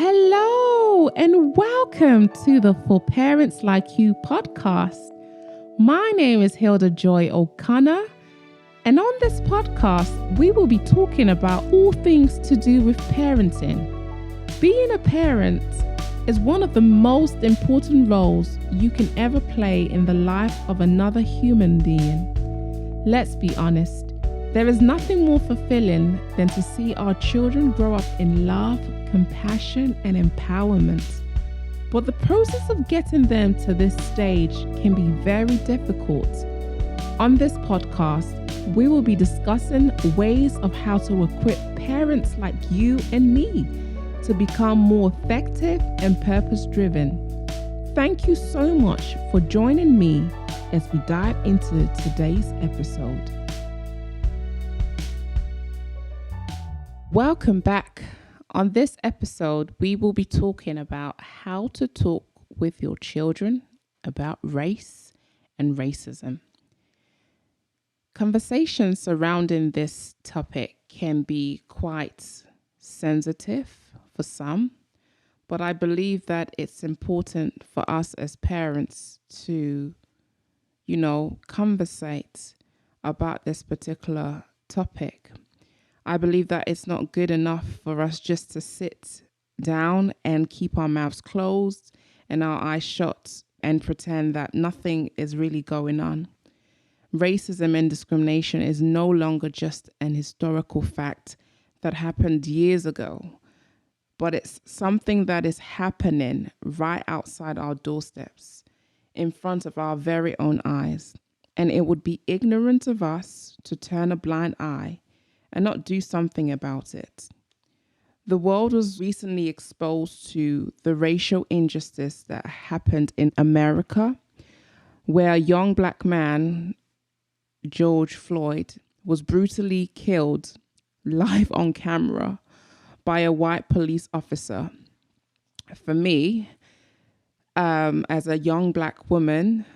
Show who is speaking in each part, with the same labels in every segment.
Speaker 1: Hello and welcome to the For Parents Like You podcast. My name is Hilda-Joy O'Connor, and on this podcast, we will be talking about all things to do with parenting. Being a parent is one of the most important roles you can ever play in the life of another human being. Let's be honest, there is nothing more fulfilling than to see our children grow up in love, compassion, and empowerment. But the process of getting them to this stage can be very difficult. On this podcast, we will be discussing ways of how to equip parents like you and me to become more effective and purpose-driven. Thank you so much for joining me as we dive into today's episode. Welcome back. On this episode, we will be talking about how to talk with your children about race and racism. Conversations surrounding this topic can be quite sensitive for some, but I believe that it's important for us as parents to, conversate about this particular topic. I believe that it's not good enough for us just to sit down and keep our mouths closed and our eyes shut and pretend that nothing is really going on. Racism and discrimination is no longer just an historical fact that happened years ago, but it's something that is happening right outside our doorsteps, in front of our very own eyes. And it would be ignorant of us to turn a blind eye and not do something about it. The world was recently exposed to the racial injustice that happened in America, where a young black man, George Floyd, was brutally killed live on camera by a white police officer. For me, as a young black woman,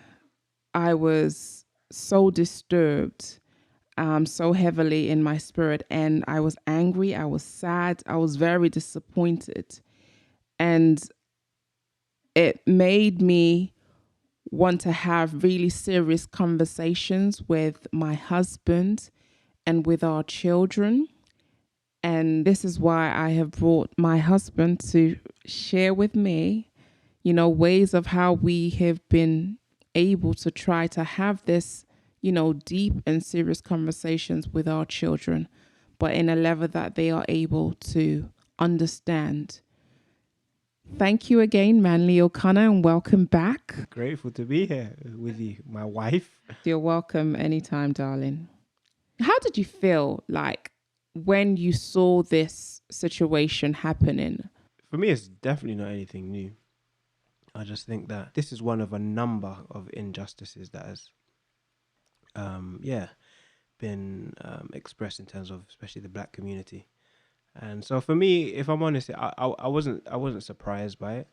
Speaker 1: I was so disturbed so heavily in my spirit, and I was angry, I was sad, I was very disappointed, and it made me want to have really serious conversations with my husband and with our children. And this is why I have brought my husband to share with me, ways of how we have been able to try to have this deep and serious conversations with our children, but in a level that they are able to understand. Thank you again, Manley O'Connor, and welcome back.
Speaker 2: Grateful to be here with you, my wife.
Speaker 1: You're welcome anytime, darling. How did you feel like when you saw this situation happening?
Speaker 2: For me, it's definitely not anything new. I just think that this is one of a number of injustices that has been expressed in terms of especially the black community. And so for me, if I'm honest, I wasn't surprised by it.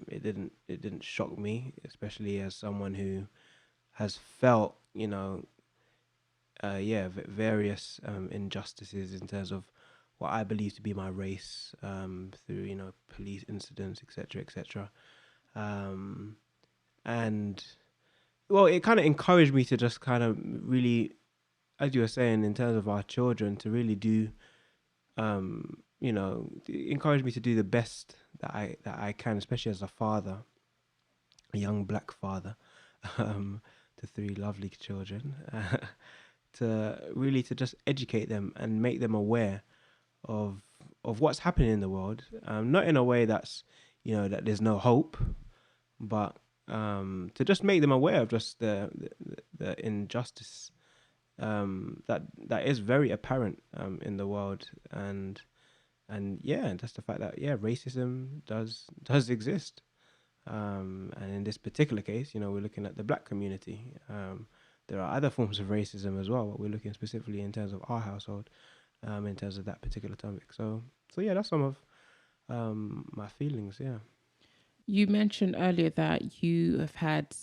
Speaker 2: It didn't shock me, especially as someone who has felt various injustices in terms of what I believe to be my race, through police incidents, etc. And well, it kind of encouraged me to just kind of really, as you were saying, in terms of our children, to really do, encourage me to do the best that I can, especially as a father, a young black father, to three lovely children, to just educate them and make them aware of what's happening in the world, not in a way that's that there's no hope, but to just make them aware of just the injustice that is very apparent in the world, and just the fact that racism does exist, and in this particular case, we're looking at the black community. There are other forms of racism as well, but we're looking specifically in terms of our household, in terms of that particular topic. So that's some of my feelings. Yeah.
Speaker 1: You mentioned earlier that you have had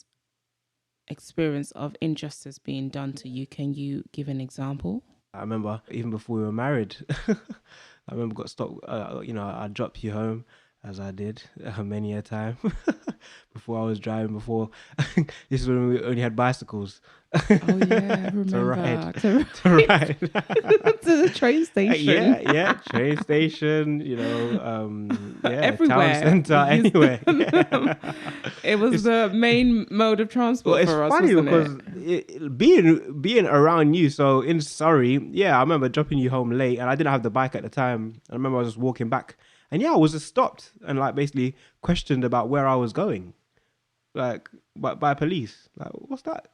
Speaker 1: experience of injustice being done to you. Can you give an example?
Speaker 2: I remember even before we were married, I remember got stopped. I dropped you home as I did many a time before I was driving. Before this is when we only had bicycles
Speaker 1: Oh yeah, I
Speaker 2: to ride,
Speaker 1: remember to
Speaker 2: to ride.
Speaker 1: to the train station.
Speaker 2: Yeah, train station. Yeah, town
Speaker 1: Everywhere
Speaker 2: center.
Speaker 1: we used
Speaker 2: Anyway,
Speaker 1: them.
Speaker 2: yeah.
Speaker 1: It was
Speaker 2: It's
Speaker 1: the main mode of
Speaker 2: Well,
Speaker 1: transport
Speaker 2: it's
Speaker 1: for us,
Speaker 2: funny
Speaker 1: wasn't
Speaker 2: because
Speaker 1: it?
Speaker 2: being around you. So in Surrey, yeah, I remember dropping you home late, and I didn't have the bike at the time. I remember I was just walking back, and yeah, I was just stopped and like basically questioned about where I was going, like by police. Like, what's that?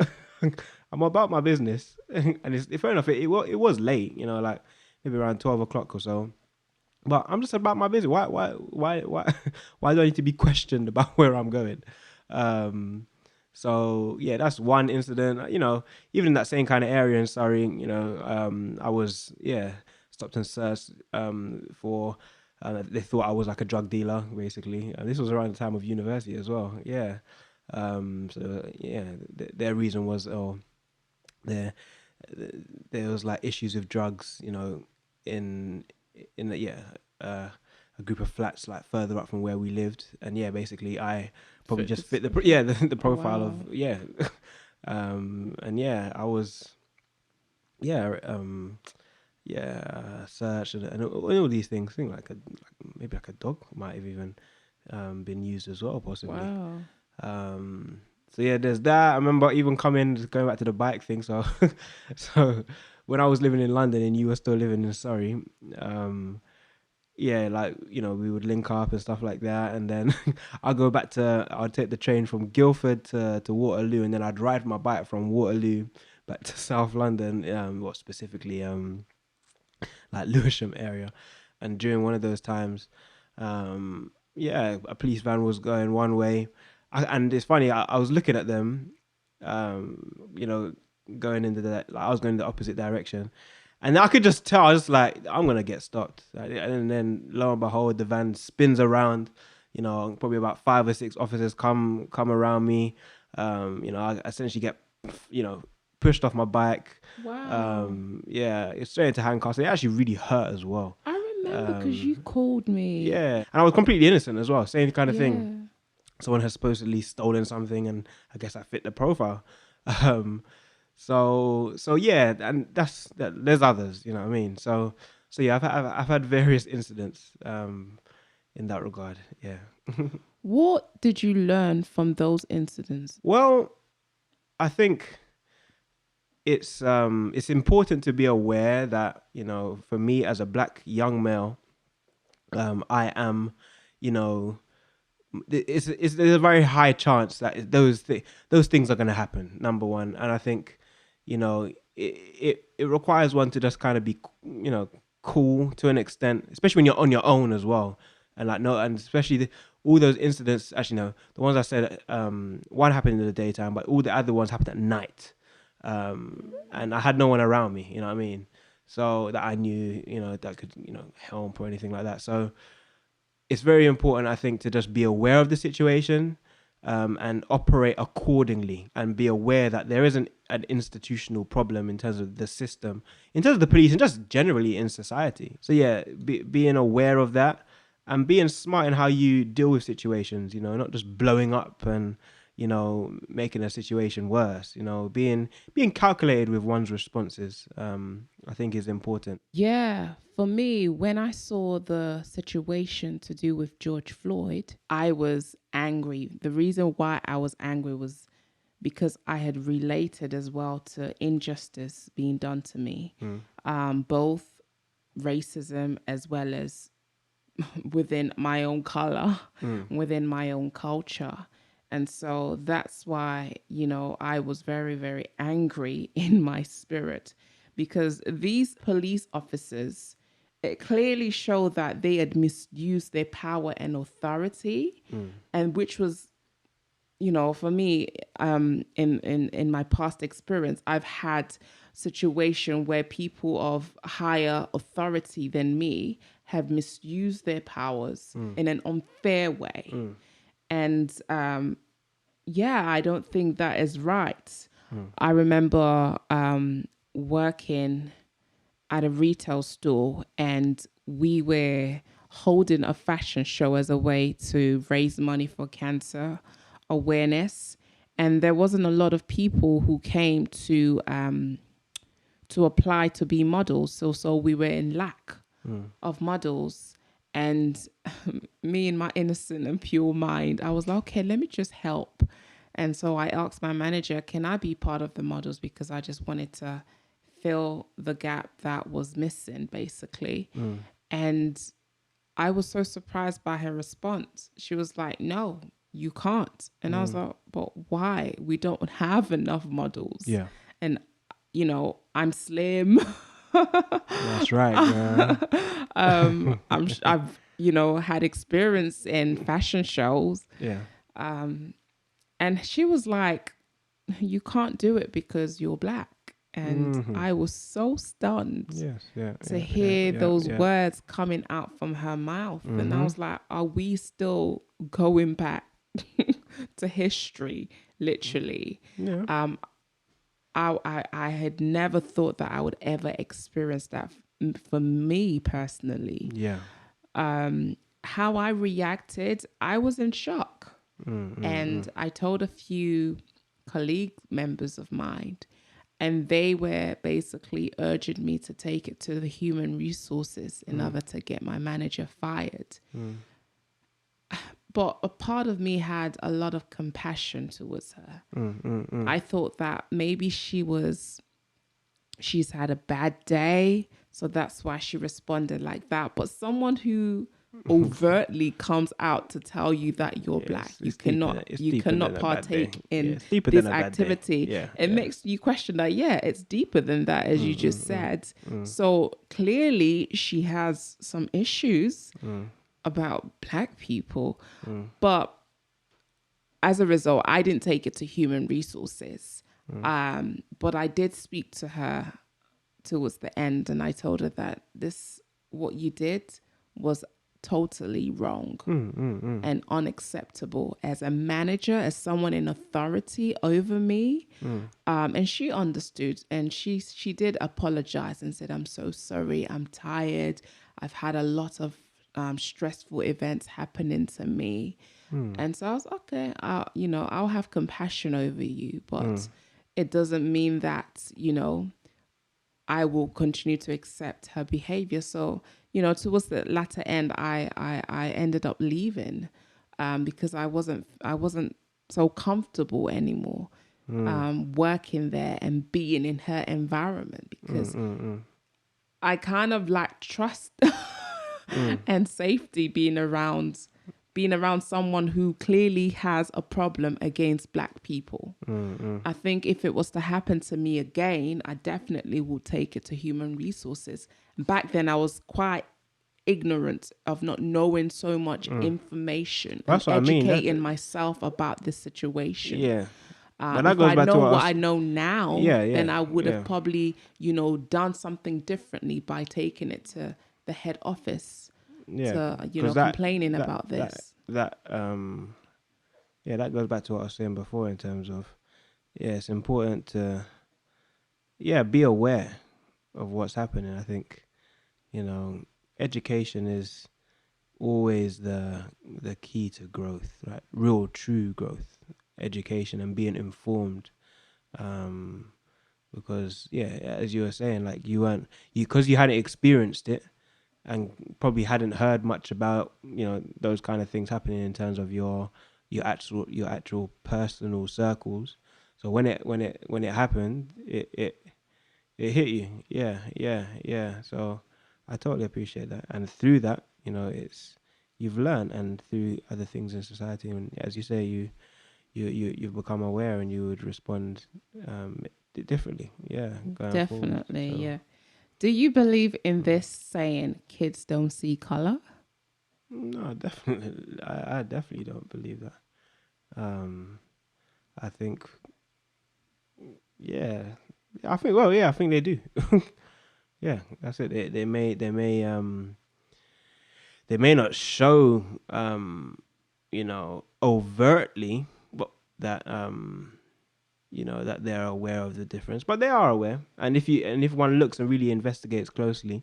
Speaker 2: I'm about my business, and it's fair enough. It was late, like maybe around 12 o'clock or so. But I'm just about my business. Why why do I need to be questioned about where I'm going? Um, so yeah, that's one incident. Even in that same kind of area in Surrey, I was stopped and searched for. They thought I was like a drug dealer, basically. And this was around the time of university as well. Yeah. So yeah, their reason was, there there was like issues with drugs, in uh, a group of flats like further up from where we lived, and yeah, basically I probably
Speaker 1: Fit
Speaker 2: just
Speaker 1: this-
Speaker 2: fit the
Speaker 1: Oh
Speaker 2: profile
Speaker 1: wow.
Speaker 2: of and yeah, I was yeah searched and all these things. I think maybe like a dog might have even been used as well, possibly.
Speaker 1: Wow.
Speaker 2: Um, so yeah, there's that. I remember even going back to the bike thing. So, so when I was living in London and you were still living in Surrey, yeah, like we would link up and stuff like that. And then I'd take the train from Guildford to Waterloo, and then I'd ride my bike from Waterloo back to South London. What specifically like Lewisham area. And during one of those times, yeah, a police van was going one way, and it's funny. I was looking at them, you know, going into I was going in the opposite direction, and I could just tell. I was like, I'm gonna get stopped. And then lo and behold, the van spins around. Probably about 5 or 6 officers come around me. I essentially get, pushed off my bike.
Speaker 1: Wow.
Speaker 2: Yeah, it's straight into handcuffs. It actually really hurt as well.
Speaker 1: I remember because you
Speaker 2: Um,
Speaker 1: called me.
Speaker 2: yeah, and I was completely innocent as well. Same kind of thing.
Speaker 1: Yeah.
Speaker 2: Someone has supposedly stolen something, and I guess I fit the profile. Um, so yeah, and there's others, you know what I mean. So yeah, I've had various incidents in that regard. Yeah.
Speaker 1: What did you learn from those incidents?
Speaker 2: Well, I think it's important to be aware that for me as a black young male, I am, you know, there's a very high chance that those things are going to happen. Number one, and I think it requires one to just kind of be cool to an extent, especially when you're on your own as well, and like no, and especially all those incidents. Actually, no, the ones I said, one happened in the daytime, but all the other ones happened at night, and I had no one around me. You know what I mean? So that I knew, that could help or anything like that. So it's very important, I think, to just be aware of the situation, and operate accordingly, and be aware that there isn't an institutional problem in terms of the system, in terms of the police, and just generally in society. So yeah, being aware of that and being smart in how you deal with situations, not just blowing up and making a situation worse. Being calculated with one's responses, I think is important.
Speaker 1: Yeah, for me, when I saw the situation to do with George Floyd, I was angry. The reason why I was angry was because I had related as well to injustice being done to me, both racism as well as within my own color, within my own culture. And so that's why, I was very, very angry in my spirit, because these police officers, it clearly showed that they had misused their power and authority, and which was, for me, in my past experience, I've had situation where people of higher authority than me have misused their powers in an unfair way. And yeah, I don't think that is right. I remember working at a retail store, and we were holding a fashion show as a way to raise money for cancer awareness, and there wasn't a lot of people who came to apply to be models. So we were in lack of models. And me in my innocent and pure mind, I was like, okay, let me just help. And so I asked my manager, can I be part of the models? Because I just wanted to fill the gap that was missing, basically. And I was so surprised by her response. She was like, no, you can't. And I was like, but why? We don't have enough models.
Speaker 2: Yeah.
Speaker 1: And, you know, I'm slim.
Speaker 2: That's right.
Speaker 1: I've, you know, had experience in fashion shows.
Speaker 2: Yeah.
Speaker 1: And she was like, you can't do it because you're black. And I was so stunned to hear those words coming out from her mouth. And I was like, are we still going back to history, literally?
Speaker 2: Yeah.
Speaker 1: I had never thought that I would ever experience that for me personally.
Speaker 2: Yeah.
Speaker 1: How I reacted, I was in shock. And I told a few colleague members of mine, and they were basically urging me to take it to the human resources in order to get my manager fired. But a part of me had a lot of compassion towards her. I thought that maybe she's had a bad day, so that's why she responded like that. But someone who overtly comes out to tell you that you're black, you cannot partake in this activity. It makes you question that. Yeah, it's deeper than that, as you just said. So clearly she has some issues about black people. But as a result, I didn't take it to human resources. But I did speak to her towards the end, and I told her that what you did was totally wrong and unacceptable as a manager, as someone in authority over me. And she understood, and she did apologize and said, I'm so sorry, I'm tired, I've had a lot of stressful events happening to me. And so I was okay, I'll have compassion over you, but it doesn't mean that, I will continue to accept her behavior. So, towards the latter end, I ended up leaving because I wasn't so comfortable anymore working there and being in her environment, because I kind of lacked trust and safety being around someone who clearly has a problem against black people. I think if it was to happen to me again, I definitely would take it to human resources. Back then, I was quite ignorant of not knowing so much information and educating myself about this situation.
Speaker 2: Yeah.
Speaker 1: But if I know what I know now, then I would have probably, done something differently by taking it to the head office. To complaining about this.
Speaker 2: That goes back to what I was saying before in terms of it's important to be aware of what's happening. I think education is always the key to growth, right? Real true growth, education and being informed, because as you were saying, like because you hadn't experienced it and probably hadn't heard much about those kind of things happening in terms of your actual personal circles. So when it happened, it hit you. Yeah. So I totally appreciate that, and through that, you've learned, and through other things in society, and as you say, you've become aware, and you would respond differently. Yeah,
Speaker 1: definitely.
Speaker 2: Forward, so.
Speaker 1: Yeah. Do you believe in this saying, kids don't see color?
Speaker 2: No, definitely. I definitely don't believe that. I think, I think they do. Yeah, that's it. They may not show, overtly, but that, that they're aware of the difference, but they are aware. And if one looks and really investigates closely,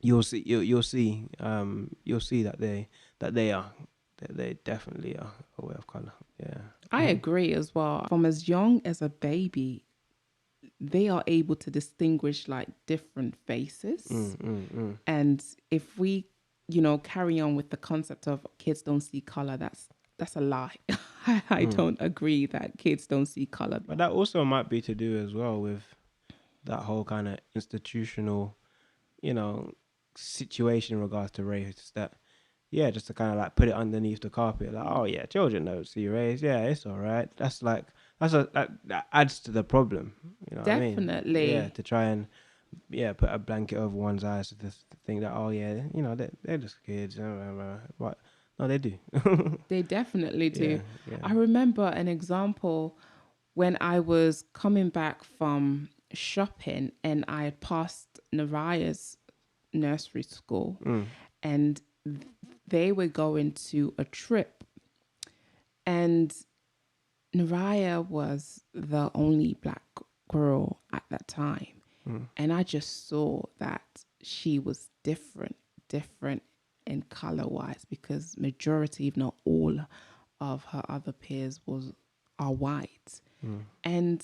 Speaker 2: you'll see that they definitely are aware of color. Yeah.
Speaker 1: I agree as well. From as young as a baby, they are able to distinguish like different faces. And if we, carry on with the concept of kids don't see color, that's a lie. I don't agree that kids don't see color.
Speaker 2: But that also might be to do as well with that whole kind of institutional, you know, situation in regards to race. That, yeah, just to kind of like put it underneath the carpet, like, oh yeah, children don't see race. Yeah, it's all right. That adds to the problem. You know what I mean? Yeah,
Speaker 1: Definitely.
Speaker 2: to try and put a blanket over one's eyes to think that, oh yeah, they're just kids. What? No, they do.
Speaker 1: They definitely
Speaker 2: Yeah,
Speaker 1: do.
Speaker 2: yeah.
Speaker 1: I remember an example when I was coming back from shopping and I had passed Naraya's nursery school and they were going to a trip, and Naraya was the only black girl at that time. And I just saw that she was different in color wise, because majority, if not all, of her other peers are white. And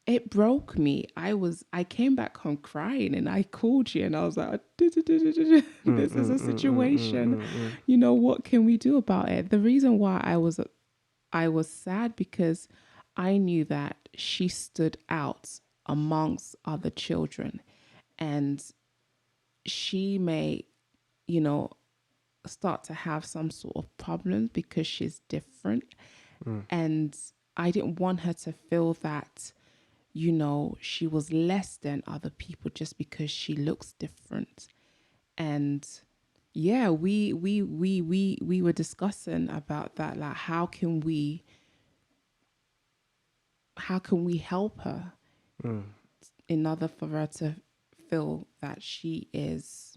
Speaker 1: it broke me. I came back home crying and I called you and I was like, this is a situation. What can we do about it? The reason why I was sad because I knew that she stood out amongst other children, and she may, you know, start to have some sort of problems because she's different. And I didn't want her to feel that, she was less than other people just because she looks different. And yeah, we were discussing about that, like how can we help her in order for her to feel that she's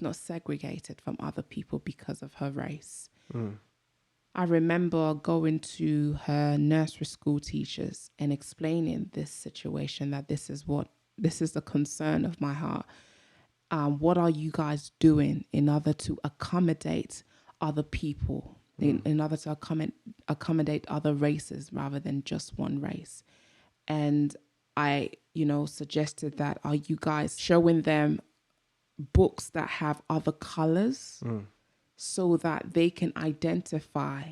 Speaker 1: not segregated from other people because of her race. I remember going to her nursery school teachers and explaining this situation, that this is the concern of my heart. What are you guys doing in order to accommodate other people, in order to accommodate other races rather than just one race? And I, suggested that, are you guys showing them books that have other colors so that they can identify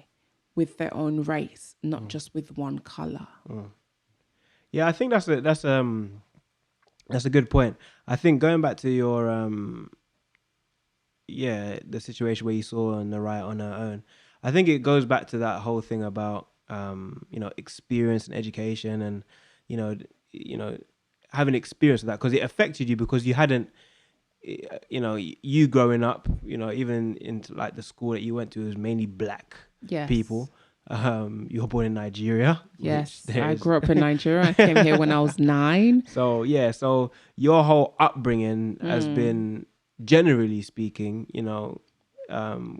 Speaker 1: with their own race, not just with one color?
Speaker 2: Yeah, I think that's a good point. I think going back to your the situation where you saw Naraya on her own, I think it goes back to that whole thing about experience and education, and you know you know having experience of that, because it affected you because you hadn't, you growing up, even into like the school that you went to was mainly black
Speaker 1: Yes.
Speaker 2: people. You were born in Nigeria, which
Speaker 1: Yes, I
Speaker 2: there's
Speaker 1: grew up in Nigeria. I came here when I was 9.
Speaker 2: so yeah, so your whole upbringing has been, generally speaking,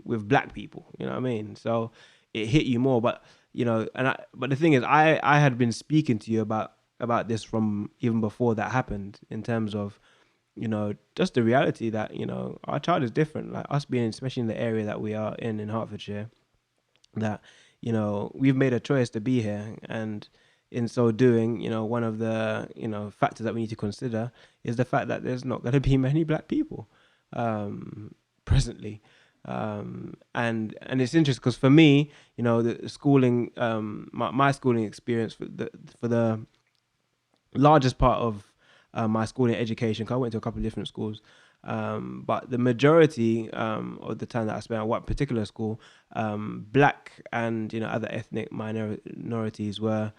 Speaker 2: with black people. You know what I mean? So it hit you more. But but the thing is, I had been speaking to you about this from even before that happened, in terms of just the reality that our child is different. Like us being, especially in the area that we are in Hertfordshire, that we've made a choice to be here, and in so doing, one of the factors that we need to consider is the fact that there's not going to be many black people presently. And it's interesting because for me, the schooling, my schooling experience for the largest part of my schooling education, 'cause I went to a couple of different schools, but the majority of the time that I spent at one particular school, black and other ethnic minorities were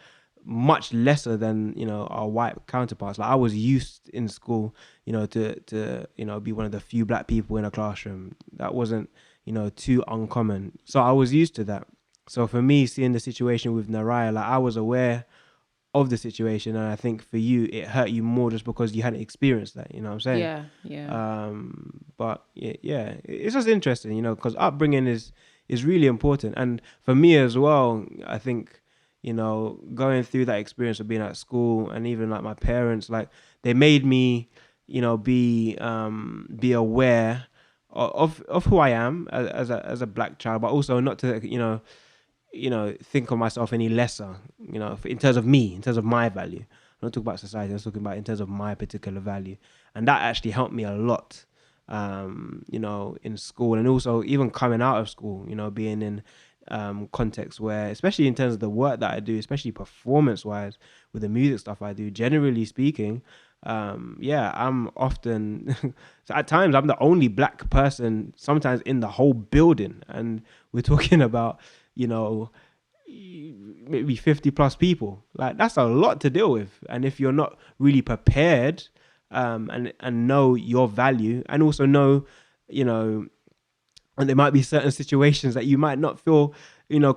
Speaker 2: much lesser than our white counterparts. Like I was used in school, to be one of the few black people in a classroom. That wasn't too uncommon, so I was used to that. So for me, seeing the situation with Naraya, like I was aware of the situation, and I think for you it hurt you more just because you hadn't experienced that. You know what I'm saying?
Speaker 1: Yeah, yeah.
Speaker 2: But yeah, it's just interesting, because upbringing is really important. And for me as well, I think going through that experience of being at school, and even like my parents, like they made me be aware of who I am as a black child, but also not to think of myself any lesser, in terms of me, in terms of my value. I'm not talking about society, I'm talking about in terms of my particular value. And that actually helped me a lot, in school, and also even coming out of school, being in contexts where, especially in terms of the work that I do, especially performance wise with the music stuff I do, generally speaking, I'm often, so at times I'm the only black person sometimes in the whole building. And we're talking about, maybe 50 plus people. Like, that's a lot to deal with. And if you're not really prepared, and know your value, and also know, and there might be certain situations that you might not feel,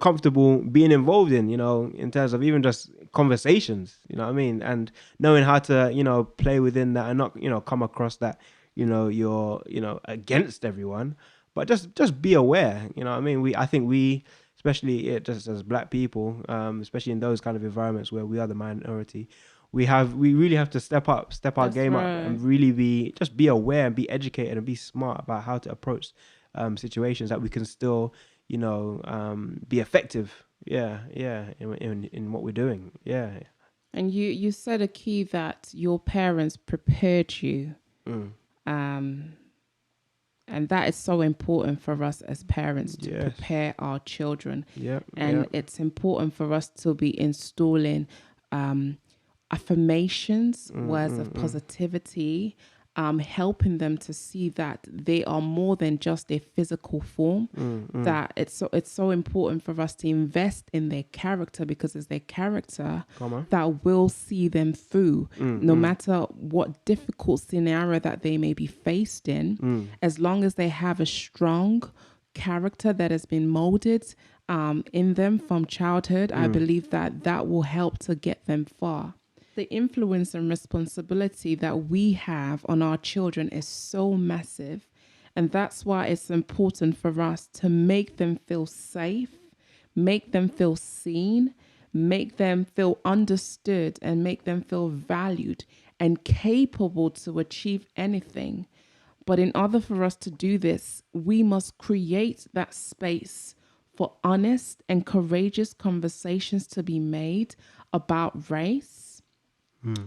Speaker 2: comfortable being involved in terms of even just conversations, you know what I mean? And knowing how to, play within that, and not, come across that, you're, against everyone, but just be aware, you know what I mean? I think we, especially just as black people, especially in those kind of environments where we are the minority, we really have to step our
Speaker 1: That's
Speaker 2: game up,
Speaker 1: right.
Speaker 2: and really be aware and be educated and be smart about how to approach situations that we can still, be effective. In what we're doing. Yeah.
Speaker 1: And you said a key that your parents prepared you. Um, and that is so important for us as parents to
Speaker 2: Yes.
Speaker 1: prepare our children.
Speaker 2: Yeah.
Speaker 1: And it's important for us to be installing affirmations, words of positivity, helping them to see that they are more than just a physical form. That it's so important for us to invest in their character, because it's their character that will see them through, no matter what difficult scenario that they may be faced in. As long as they have a strong character that has been molded in them from childhood, I believe that will help to get them far. The influence and responsibility that we have on our children is so massive. And that's why it's important for us to make them feel safe, make them feel seen, make them feel understood, and make them feel valued and capable to achieve anything. But in order for us to do this, we must create that space for honest and courageous conversations to be made about race.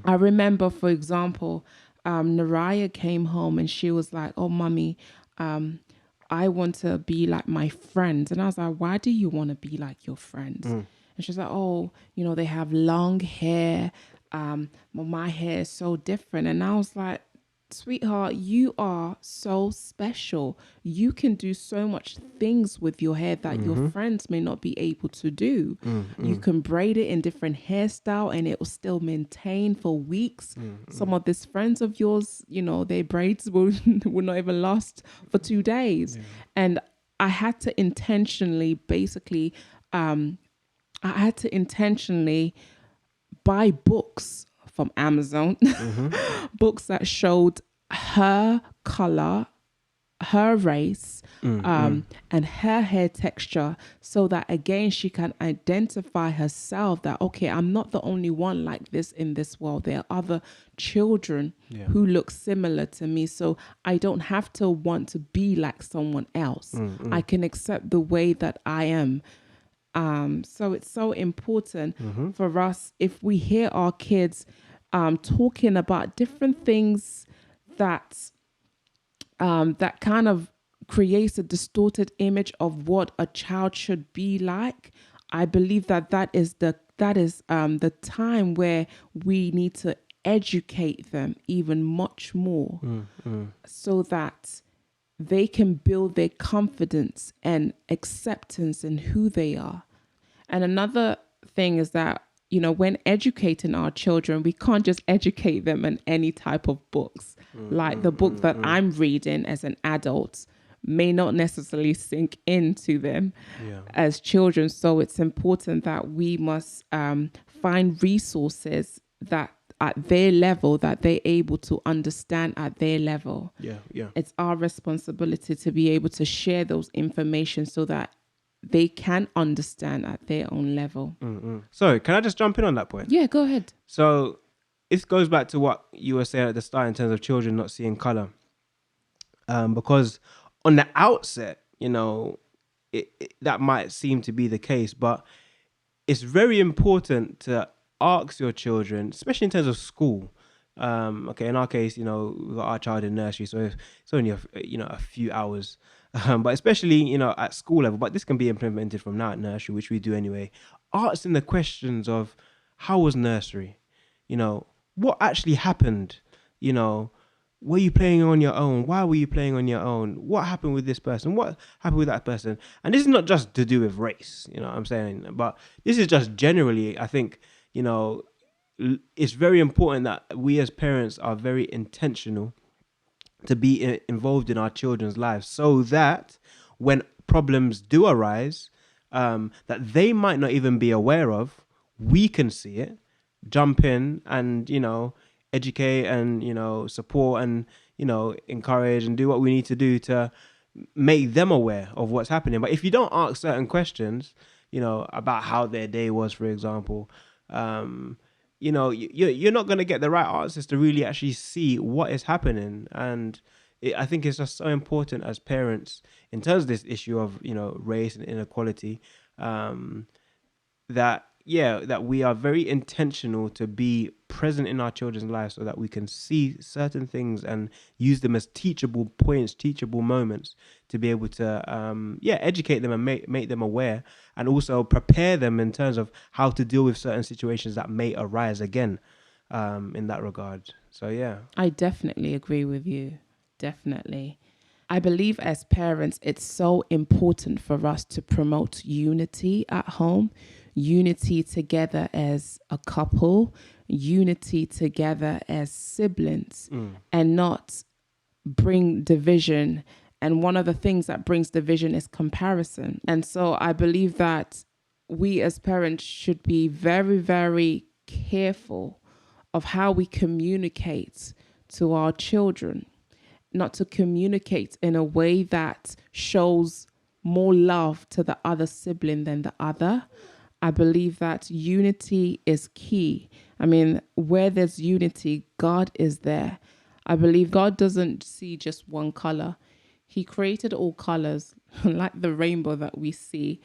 Speaker 1: I remember, for example, Naraya came home and she was like, "Oh, mommy, I want to be like my friends." And I was like, "Why do you want to be like your friends?" And she's like, "Oh, they have long hair. Well, my hair is so different." And I was like, "Sweetheart, you are so special. You can do so much things with your hair that your friends may not be able to do. You can braid it in different hairstyle and it will still maintain for weeks. Some of these friends of yours, their braids will not even last for 2 days." And I had to intentionally, basically, buy books from Amazon, books that showed her color, her race, and her hair texture, so that again she can identify herself that, okay, I'm not the only one like this in this world. There are other children who look similar to me, so I don't have to want to be like someone else. I can accept the way that I am. So it's so important for us, if we hear our kids talking about different things that that kind of creates a distorted image of what a child should be like. I believe that is the time where we need to educate them even much more, so that they can build their confidence and acceptance in who they are. And another thing is that, when educating our children, we can't just educate them in any type of books. Like the book that I'm reading as an adult may not necessarily sink into them as children. So it's important that we must find resources that at their level, that they're able to understand at their level. It's our responsibility to be able to share those information so that they can understand at their own level.
Speaker 2: So can I just jump in on that point?
Speaker 1: Yeah, go ahead.
Speaker 2: So this goes back to what you were saying at the start in terms of children not seeing color. Because on the outset, that might seem to be the case, but it's very important to ask your children, especially in terms of school. Okay, in our case, we've got our child in nursery, so it's only a few hours. But especially, at school level, but this can be implemented from now at nursery, which we do anyway. Asking the questions of how was nursery? What actually happened? Were you playing on your own? Why were you playing on your own? What happened with this person? What happened with that person? And this is not just to do with race, what I'm saying, but this is just generally, I think, it's very important that we as parents are very intentional to be involved in our children's lives, so that when problems do arise, that they might not even be aware of, we can see it, jump in and, educate and, support and, encourage and do what we need to do to make them aware of what's happening. But if you don't ask certain questions, about how their day was, for example, you're not going to get the right answers to really actually see what is happening. And I think it's just so important as parents in terms of this issue of, race and inequality, that we are very intentional to be present in our children's lives so that we can see certain things and use them as teachable points, teachable moments to be able to, educate them and make them aware, and also prepare them in terms of how to deal with certain situations that may arise again, in that regard. So, yeah.
Speaker 1: I definitely agree with you. Definitely. I believe as parents, it's so important for us to promote unity at home, unity together as a couple, unity together as siblings, and not bring division. And one of the things that brings division is comparison. And so I believe that we as parents should be very, very careful of how we communicate to our children, not to communicate in a way that shows more love to the other sibling than the other. I believe that unity is key. I mean, where there's unity, God is there. I believe God doesn't see just one color. He created all colors, like the rainbow that we see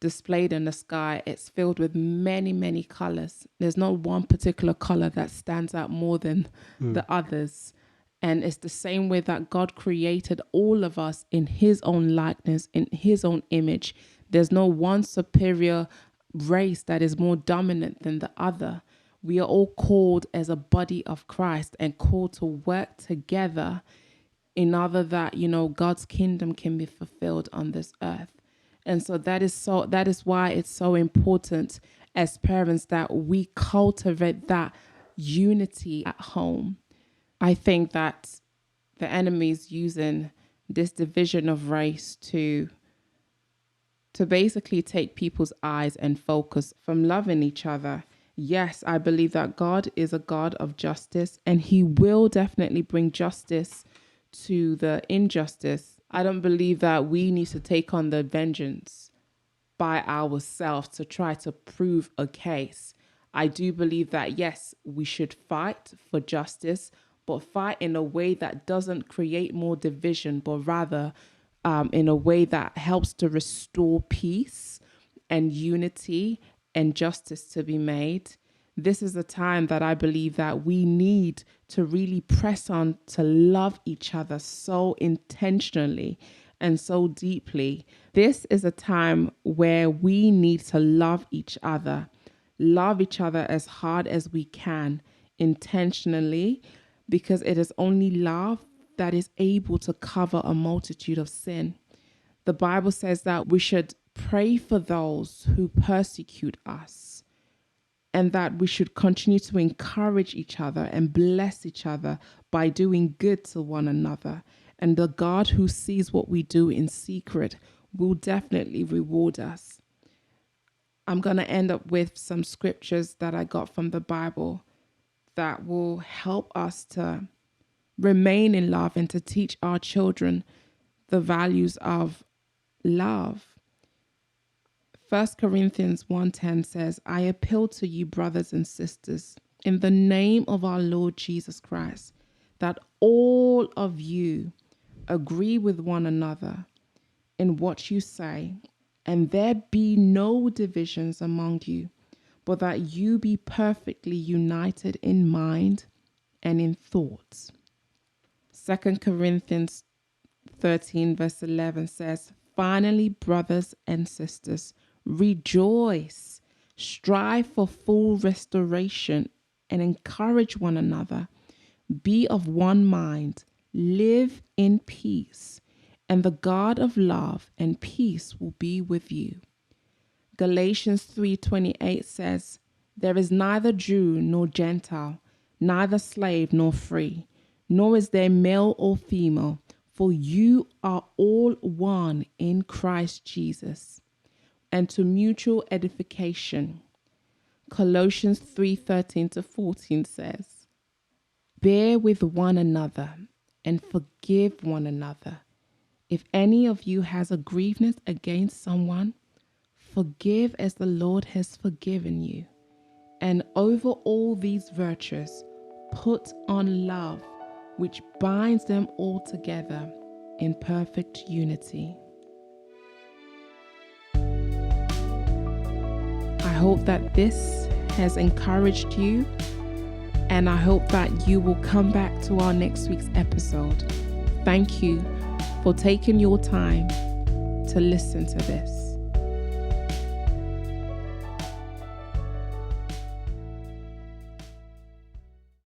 Speaker 1: displayed in the sky. It's filled with many, many colors. There's not one particular color that stands out more than the others. And it's the same way that God created all of us in his own likeness, in his own image. There's no one superior race that is more dominant than the other. We are all called as a body of Christ and called to work together in order that, God's kingdom can be fulfilled on this earth. And so that is why it's so important as parents that we cultivate that unity at home. I think that the enemy is using this division of race to basically take people's eyes and focus from loving each other. Yes, I believe that God is a God of justice, and he will definitely bring justice to the injustice. I don't believe that we need to take on the vengeance by ourselves to try to prove a case. I do believe that, yes, we should fight for justice, but fight in a way that doesn't create more division, but rather in a way that helps to restore peace and unity and justice to be made. This is a time that I believe that we need to really press on to love each other so intentionally and so deeply. This is a time where we need to love each other as hard as we can, intentionally, because it is only love that is able to cover a multitude of sin. The Bible says that we should pray for those who persecute us, and that we should continue to encourage each other and bless each other by doing good to one another. And the God who sees what we do in secret will definitely reward us. I'm going to end up with some scriptures that I got from the Bible that will help us to remain in love and to teach our children the values of love. 1 Corinthians 1:10 says, I appeal to you, brothers and sisters, in the name of our Lord Jesus Christ, that all of you agree with one another in what you say, and there be no divisions among you, but that you be perfectly united in mind and in thoughts. 2 Corinthians 13 verse 11 says, finally, brothers and sisters, rejoice, strive for full restoration, and encourage one another. Be of one mind, live in peace, and the God of love and peace will be with you. Galatians 3:28 says, there is neither Jew nor Gentile, neither slave nor free, nor is there male or female, for you are all one in Christ Jesus. And to mutual edification, Colossians 3:13-14 says, bear with one another and forgive one another. If any of you has a grievance against someone, forgive as the Lord has forgiven you. And over all these virtues, put on love, which binds them all together in perfect unity. I hope that this has encouraged you, and I hope that you will come back to our next week's episode. Thank you for taking your time to listen to this.